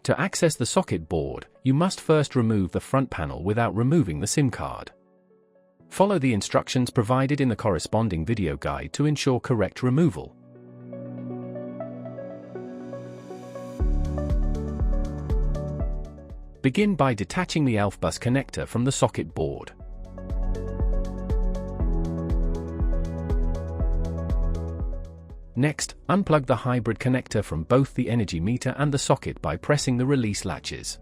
To access the socket board, you must first remove the front panel without removing the SIM card. Follow the instructions provided in the corresponding video guide to ensure correct removal. Begin by detaching the Alfbus connector from the socket board. Next, unplug the hybrid connector from both the energy meter and the socket by pressing the release latches.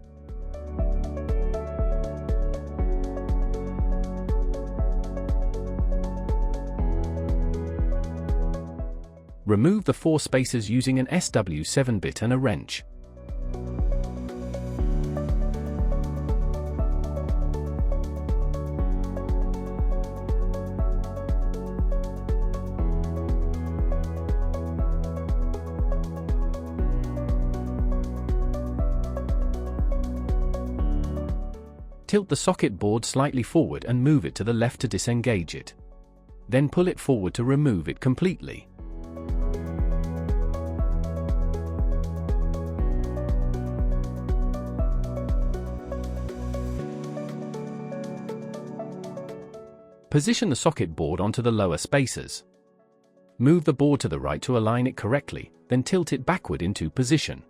Remove the 4 spacers using an SW7 bit and a wrench. Tilt the socket board slightly forward and move it to the left to disengage it. Then pull it forward to remove it completely. Position the socket board onto the lower spacers. Move the board to the right to align it correctly, then tilt it backward into position.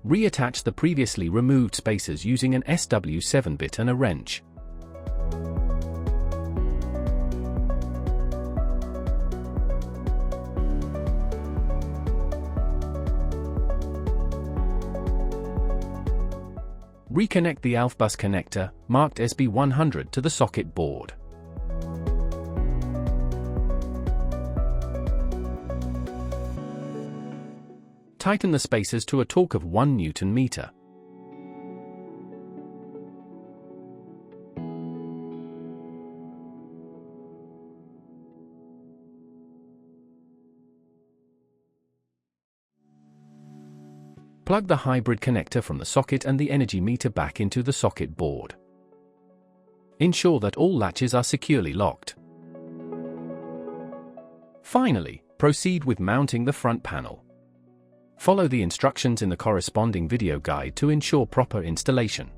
Reattach the previously removed spacers using an SW7 bit and a wrench. Reconnect the Alfbus connector, marked SB100, to the socket board. Tighten the spacers to a torque of 1 Nm. Plug the hybrid connector from the socket and the energy meter back into the socket board. Ensure that all latches are securely locked. Finally, proceed with mounting the front panel. Follow the instructions in the corresponding video guide to ensure proper installation.